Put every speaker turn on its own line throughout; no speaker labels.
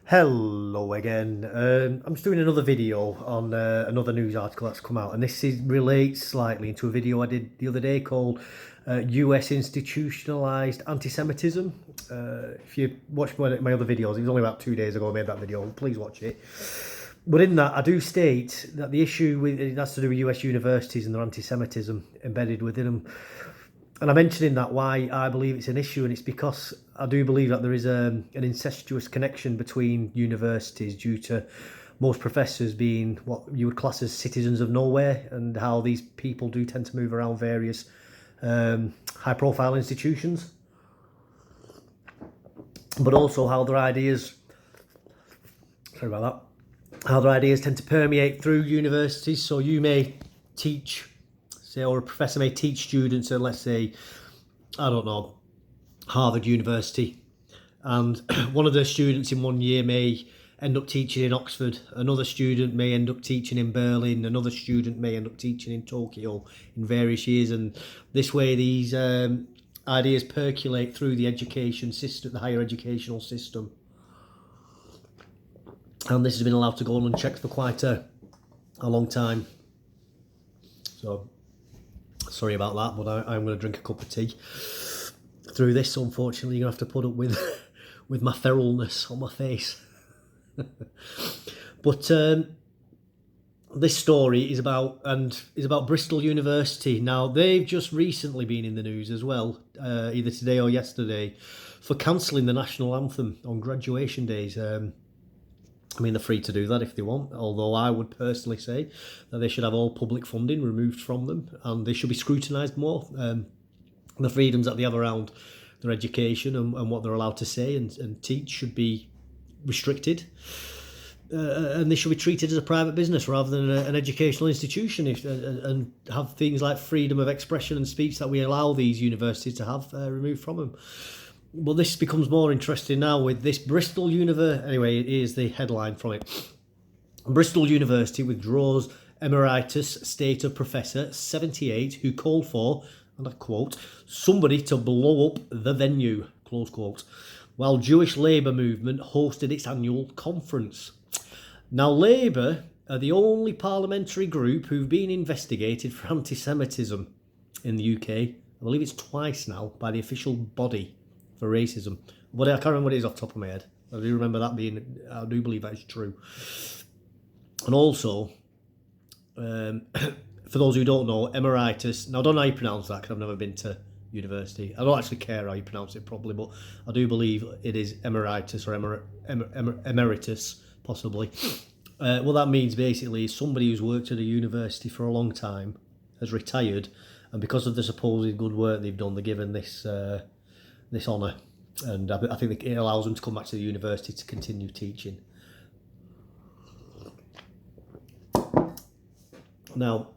Hello again. I'm just doing another video on another news article that's come out, and relates slightly into a video I did the other day called US Institutionalized Antisemitism. If you watch my other videos, it was only about 2 days ago I made that video, please watch it. But in that, I do state that the issue with it has to do with US universities and their anti-Semitism embedded within them. And I mentioned in that why I believe it's an issue, and it's because I do believe that there is an incestuous connection between universities due to most professors being what you would class as citizens of nowhere, and how these people do tend to move around various high-profile institutions, but also how their ideas, how their ideas tend to permeate through universities. So you may teach, say, or a professor may teach students at, let's say, I don't know, Harvard University, and one of the students in one year may end up teaching in Oxford, another student may end up teaching in Berlin, another student may end up teaching in Tokyo in various years, and this way these ideas percolate through the education system, the higher educational system, and this has been allowed to go unchecked for quite a long time. So sorry about that, but I'm going to drink a cup of tea through this. Unfortunately, you're going to have to put up with with my feralness on my face. But this story is about Bristol University. Now, they've just recently been in the news as well, either today or yesterday, for cancelling the national anthem on graduation days. I mean, they're free to do that if they want, although I would personally say that they should have all public funding removed from them, and they should be scrutinised more. The freedoms that they have around their education and what they're allowed to say and teach should be restricted, and they should be treated as a private business rather than an educational institution, and have things like freedom of expression and speech that we allow these universities to have removed from them. Well, this becomes more interesting now with this Bristol University. Anyway, here's the headline from it. Bristol University withdraws Emeritus Professor 78 who called for, and I quote, somebody to blow up the venue, close quote, while Jewish Labour Movement hosted its annual conference. Now, Labour are the only parliamentary group who've been investigated for anti-Semitism in the UK. I believe it's twice now by the official body for racism. But I can't remember what it is off the top of my head. I do remember that being, I do believe that is true. And also, for those who don't know, Emeritus, now I don't know how you pronounce that because I've never been to university. I don't actually care how you pronounce it probably, but I do believe it is Emeritus or Emeritus, possibly. What that means basically is somebody who's worked at a university for a long time, has retired, and because of the supposed good work they've done, they're given this honour, and I think it allows them to come back to the university to continue teaching. Now,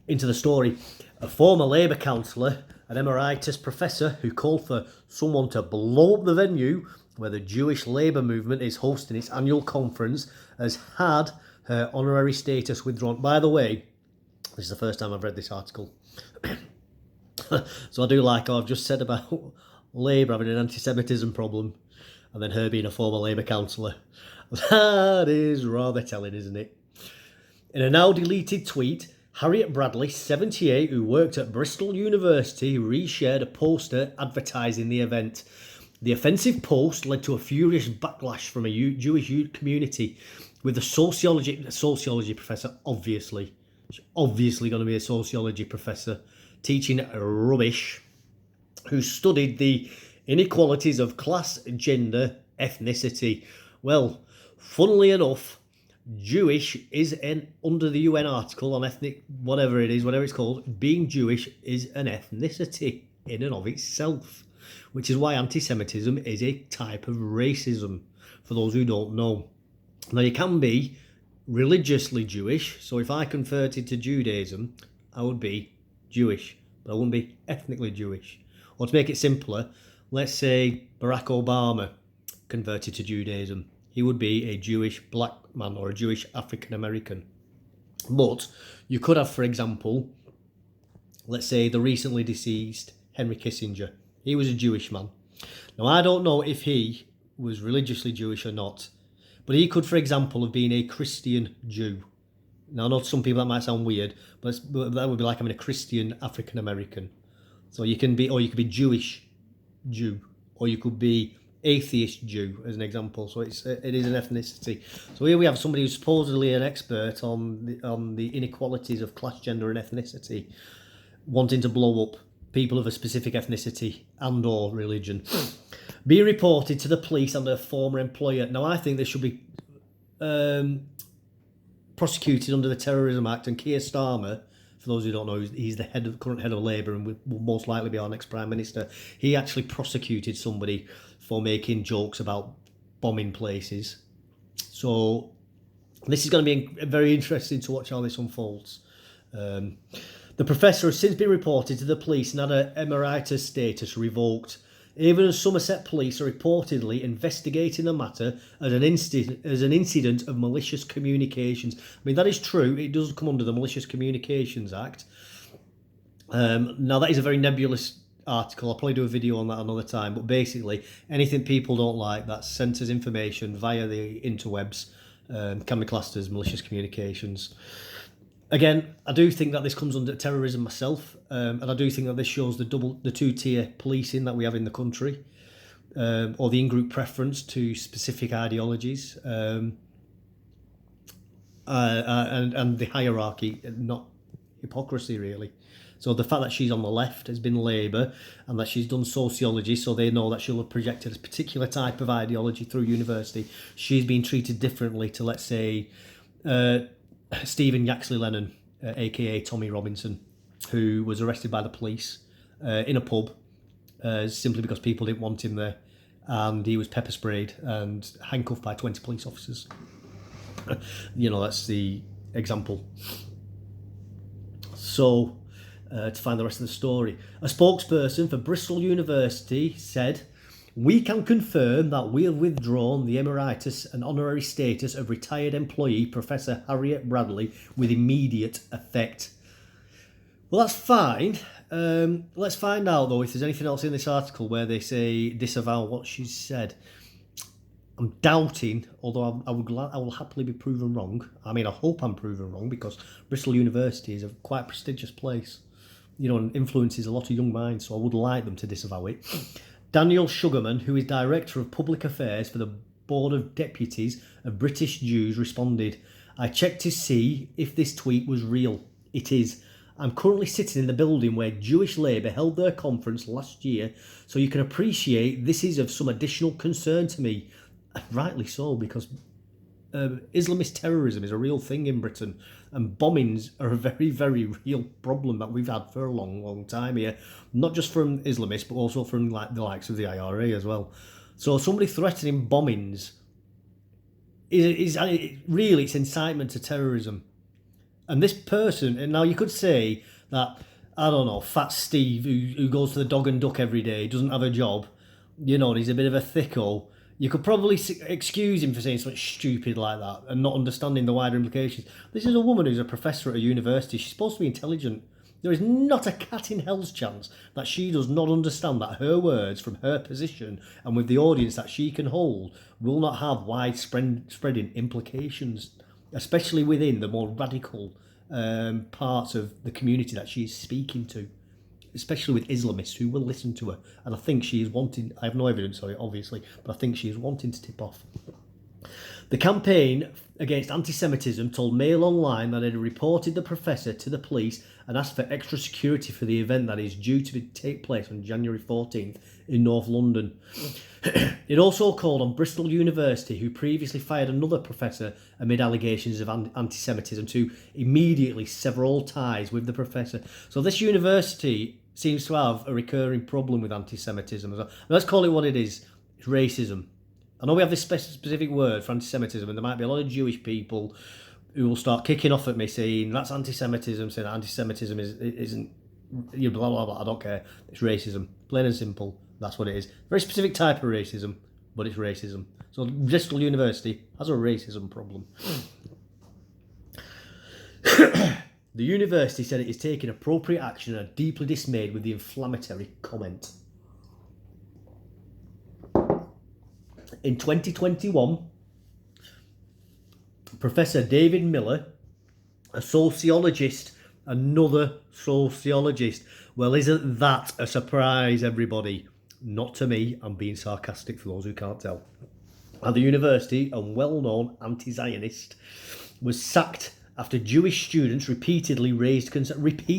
into the story. A former Labour councillor, an Emeritus Professor who called for someone to blow up the venue where the Jewish Labour Movement is hosting its annual conference, has had her honorary status withdrawn. By the way, this is the first time I've read this article. So I do like how I've just said about Labour having an anti-Semitism problem, and then her being a former Labour councillor. That is rather telling, isn't it? In a now deleted tweet, Harriet Bradley, 78, who worked at Bristol University, reshared a poster advertising the event. The offensive post led to a furious backlash from a Jewish community, with the sociology professor, obviously going to be a sociology professor, teaching rubbish, who studied the inequalities of class, gender, ethnicity. Well, funnily enough, Jewish is under the UN article on ethnic, whatever it's called, being Jewish is an ethnicity in and of itself, which is why anti-Semitism is a type of racism, for those who don't know. Now, you can be religiously Jewish, so if I converted to Judaism, I would be Jewish, but I wouldn't be ethnically Jewish. Or to make it simpler, let's say Barack Obama converted to Judaism. He would be a Jewish black man or a Jewish African American. But you could have, for example, let's say the recently deceased Henry Kissinger. He was a Jewish man. Now, I don't know if he was religiously Jewish or not. But he could, for example, have been a Christian Jew. Now, I know to some people that might sound weird, but that would be like having a Christian African American. So you could be Jewish Jew, or you could be atheist Jew, as an example. So it is an ethnicity. So here we have somebody who's supposedly an expert on the inequalities of class, gender, and ethnicity, wanting to blow up people of a specific ethnicity and/or religion. Be reported to the police and her former employer. Now, I think they should be prosecuted under the Terrorism Act, and Keir Starmer, for those who don't know, he's the current head of Labour and will most likely be our next Prime Minister. He actually prosecuted somebody for making jokes about bombing places. So this is going to be very interesting to watch how this unfolds. The professor has since been reported to the police and had her emeritus status revoked. Even as Somerset police are reportedly investigating the matter as an incident of malicious communications. I mean, that is true. It does come under the Malicious Communications Act. Now, that is a very nebulous article. I'll probably do a video on that another time. But basically, anything people don't like that's sent as information via the interwebs can be classed as malicious communications. Again, I do think that this comes under terrorism myself, and I do think that this shows the two-tier policing that we have in the country, or the in-group preference to specific ideologies, and the hierarchy, not hypocrisy, really. So the fact that she's on the left has been Labour, and that she's done sociology, so they know that she'll have projected a particular type of ideology through university. She's been treated differently to, let's say, Stephen Yaxley Lennon, aka Tommy Robinson, who was arrested by the police in a pub simply because people didn't want him there, and he was pepper sprayed and handcuffed by 20 police officers. That's the example. So, to find the rest of the story, a spokesperson for Bristol University said, "We can confirm that we have withdrawn the emeritus and honorary status of retired employee Professor Harriet Bradley with immediate effect." Well, that's fine. Let's find out, though, if there's anything else in this article where they say disavow what she's said. I'm doubting, although I will happily be proven wrong. I mean, I hope I'm proven wrong, because Bristol University is a quite prestigious place, and influences a lot of young minds, so I would like them to disavow it. Daniel Sugarman, who is Director of Public Affairs for the Board of Deputies of British Jews, responded, "I checked to see if this tweet was real. It is. I'm currently sitting in the building where Jewish Labour held their conference last year, so you can appreciate this is of some additional concern to me." Rightly so, because Islamist terrorism is a real thing in Britain, and bombings are a very, very real problem that we've had for a long, long time here. Not just from Islamists, but also from the likes of the IRA as well. So somebody threatening bombings is really, it's incitement to terrorism. And this person, and now you could say that, I don't know, Fat Steve, who goes to the Dog and Duck every day, doesn't have a job, and he's a bit of a thicko. You could probably excuse him for saying something stupid like that and not understanding the wider implications. This is a woman who's a professor at a university. She's supposed to be intelligent. There is not a cat in hell's chance that she does not understand that her words from her position and with the audience that she can hold will not have widespreading implications, especially within the more radical parts of the community that she's speaking to, especially with Islamists who will listen to her. And I think she is wanting, I have no evidence of it, obviously, but I think she is wanting to tip off. The campaign against anti-Semitism told Mail Online that it had reported the professor to the police and asked for extra security for the event that is due to take place on January 14th in North London. It also called on Bristol University, who previously fired another professor amid allegations of anti-Semitism, to immediately sever all ties with the professor. So this university seems to have a recurring problem with anti-Semitism as well. Let's call it what it is. It's racism. I know we have this specific word for anti-Semitism, and there might be a lot of Jewish people who will start kicking off at me saying that's anti-Semitism, saying that anti-Semitism isn't blah, blah, blah. I don't care. It's racism. Plain and simple. That's what it is. Very specific type of racism, but it's racism. So Bristol University has a racism problem. The university said it is taking appropriate action and are deeply dismayed with the inflammatory comment. In 2021, Professor David Miller, a sociologist, another sociologist. Well, isn't that a surprise, everybody? Not to me, I'm being sarcastic for those who can't tell. At the university, a well-known anti-Zionist was sacked after Jewish students repeatedly raised concerns.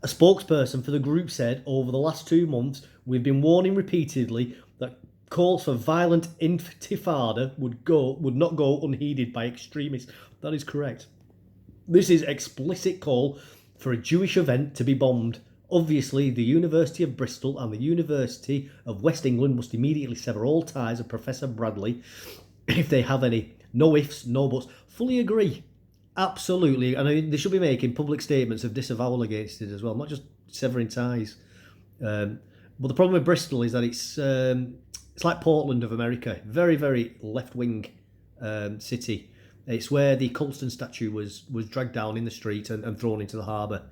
A spokesperson for the group said, over the last 2 months, we've been warning repeatedly that calls for violent intifada would not go unheeded by extremists. That is correct. This is explicit call for a Jewish event to be bombed. Obviously, the University of Bristol and the University of West England must immediately sever all ties with Professor Bradley, if they have any. No ifs, no buts. Fully agree. Absolutely. And I mean, they should be making public statements of disavowal against it as well, not just severing ties. But the problem with Bristol is that it's like Portland of America. Very, very left-wing city. It's where the Colston statue was dragged down in the street and thrown into the harbour.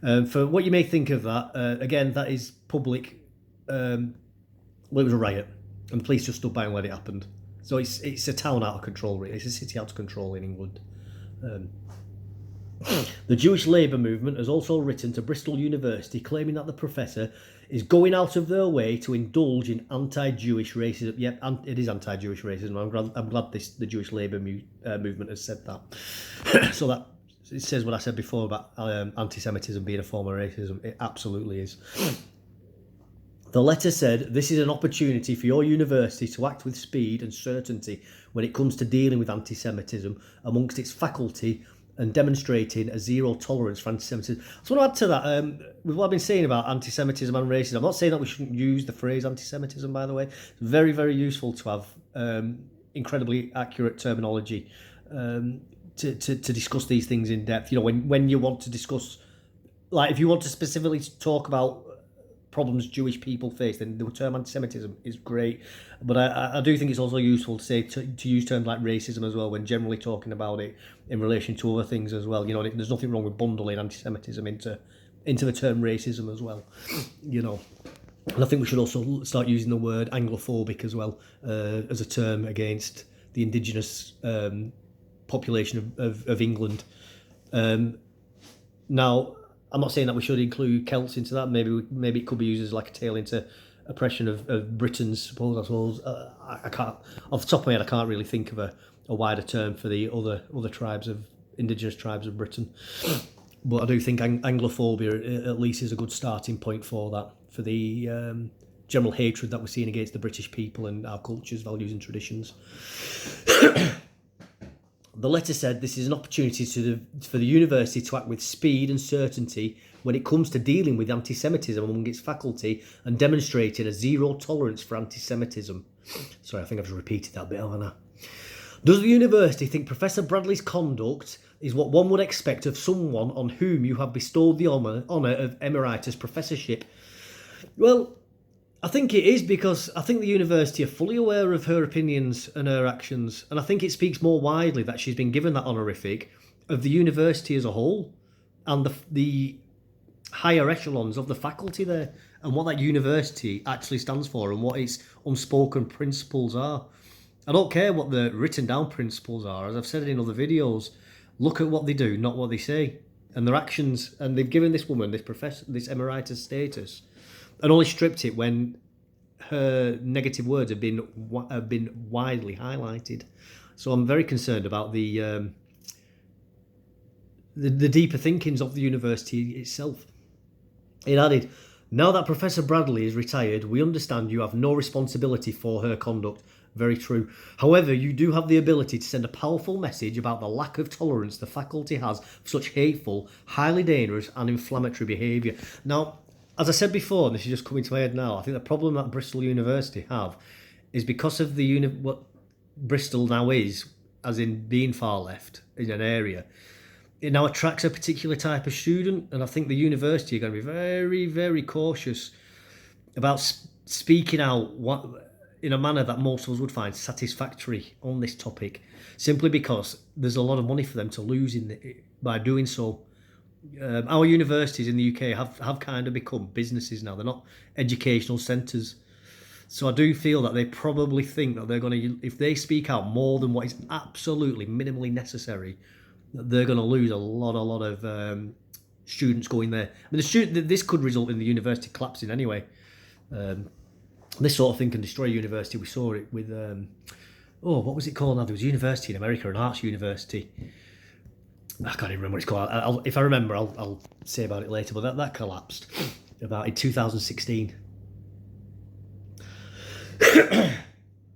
For what you may think of that, again, that is public. Well, it was a riot, and the police just stood by and let it happen. So it's a town out of control, really. It's a city out of control in England. The Jewish Labour movement has also written to Bristol University claiming that the professor is going out of their way to indulge in anti-Jewish racism. Yep, it is anti-Jewish racism. I'm glad the Jewish Labour movement has said that. So that it says what I said before about anti-Semitism being a form of racism. It absolutely is. The letter said, this is an opportunity for your university to act with speed and certainty when it comes to dealing with anti-Semitism amongst its faculty and demonstrating a zero tolerance for anti-Semitism. So I want to add to that, with what I've been saying about anti-Semitism and racism, I'm not saying that we shouldn't use the phrase anti-Semitism, by the way. It's very, very useful to have incredibly accurate terminology to discuss these things in depth. You know, when you want to discuss, like if you want to specifically talk about problems Jewish people face, then the term anti-Semitism is great. But I do think it's also useful to say to use terms like racism as well when generally talking about it in relation to other things as well. You know, there's nothing wrong with bundling anti-Semitism into the term racism as well. You know, and I think we should also start using the word Anglophobic as well as a term against the indigenous population of England. Now, I'm not saying that we should include Celts into that. Maybe it could be used as like a tail into oppression of Britons. I suppose I can't, off the top of my head, I can't really think of a wider term for the other tribes of indigenous tribes of Britain. But I do think Anglophobia at least is a good starting point for that, for the general hatred that we're seeing against the British people and our cultures, values, and traditions. The letter said this is an opportunity for the university to act with speed and certainty when it comes to dealing with anti-Semitism among its faculty and demonstrating a zero tolerance for anti-Semitism. Sorry, I think I've just repeated that bit, haven't I? Does the university think Professor Bradley's conduct is what one would expect of someone on whom you have bestowed the honour of Emeritus Professorship? Well, I think it is, because I think the university are fully aware of her opinions and her actions, and I think it speaks more widely that she's been given that honorific of the university as a whole and the higher echelons of the faculty there and what that university actually stands for and what its unspoken principles are. I don't care what the written down principles are. As I've said in other videos, look at what they do, not what they say, and their actions. And they've given this woman, this emeritus status, and only stripped it when her negative words have been widely highlighted. So I'm very concerned about the deeper thinkings of the university itself. It added, now that Professor Bradley is retired, we understand you have no responsibility for her conduct. Very true. However, you do have the ability to send a powerful message about the lack of tolerance the faculty has for such hateful, highly dangerous and inflammatory behaviour. Now, as I said before, and this is just coming to my head now, I think the problem that Bristol University have is because of what Bristol now is, as in being far left in an area, it now attracts a particular type of student, and I think the university are going to be very, very cautious about speaking out in a manner that most of us would find satisfactory on this topic, simply because there's a lot of money for them to lose by doing so. Our universities in the UK have kind of become businesses now. They're not educational centres. So I do feel that they probably think that they're going to, if they speak out more than what is absolutely minimally necessary, that they're going to lose a lot of students going there. I mean, this could result in the university collapsing anyway. This sort of thing can destroy a university. We saw it with, what was it called now? There was a university in America, an arts university. I can't even remember what it's called. If I remember, I'll say about it later. But that collapsed about in 2016.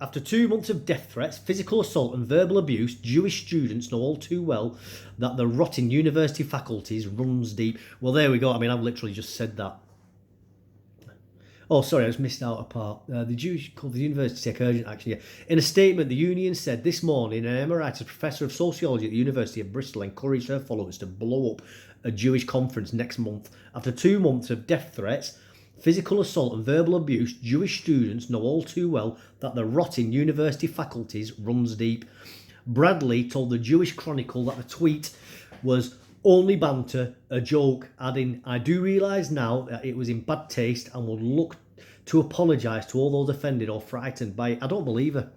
After 2 months of death threats, physical assault and verbal abuse, Jewish students know all too well that the rot in university faculties runs deep. Well, there we go. I mean, I've literally just said that. Oh, sorry, I just missed out a part. The Jewish called the university to take urgent action. Yeah. In a statement, the union said this morning an Emeritus Professor of Sociology at the University of Bristol encouraged her followers to blow up a Jewish conference next month. After 2 months of death threats, physical assault and verbal abuse, Jewish students know all too well that the rot in university faculties runs deep. Bradley told the Jewish Chronicle that the tweet was only banter, a joke, adding, I do realise now that it was in bad taste and would look to apologise to all those offended or frightened by it. I don't believe her.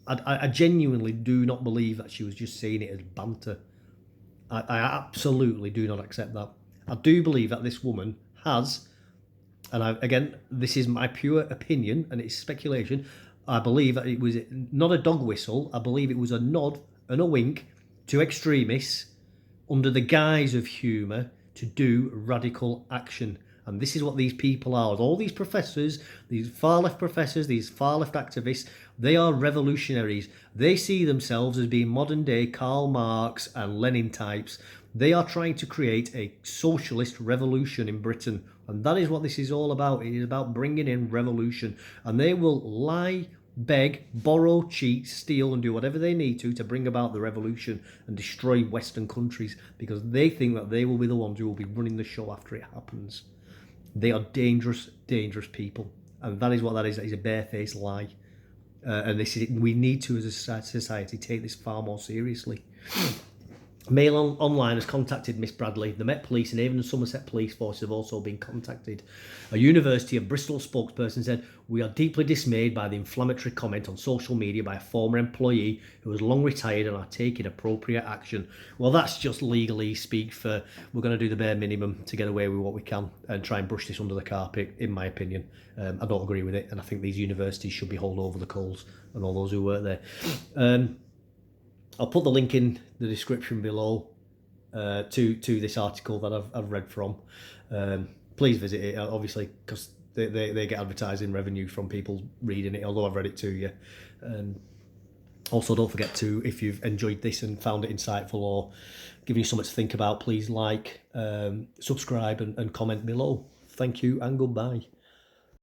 I genuinely do not believe that she was just saying it as banter. I absolutely do not accept that. I do believe that this woman has, and again, this is my pure opinion and it's speculation, I believe that it was not a dog whistle, I believe it was a nod and a wink to extremists under the guise of humour to do radical action. And this is what these people are. All these professors, these far-left professors, these far-left activists, they are revolutionaries. They see themselves as being modern-day Karl Marx and Lenin types. They are trying to create a socialist revolution in Britain. And that is what this is all about. It is about bringing in revolution. And they will lie, beg, borrow, cheat, steal, and do whatever they need to bring about the revolution and destroy Western countries, because they think that they will be the ones who will be running the show after it happens. They are dangerous, dangerous people. And that is what that is. That is a barefaced lie. And we need to, as a society, take this far more seriously. Mail Online has contacted Miss Bradley. The Met Police and even the Somerset Police Force have also been contacted. A University of Bristol spokesperson said, we are deeply dismayed by the inflammatory comment on social media by a former employee who has long retired and are taking appropriate action. Well, that's just legally speak for we're going to do the bare minimum to get away with what we can and try and brush this under the carpet, in my opinion. I don't agree with it, and I think these universities should be hauled over the coals and all those who work there. I'll put the link in the description below to this article that I've read from. Please visit it, obviously, because they get advertising revenue from people reading it, although I've read it to you. Also, don't forget to, if you've enjoyed this and found it insightful or giving you something to think about, please like, subscribe and comment below. Thank you and goodbye.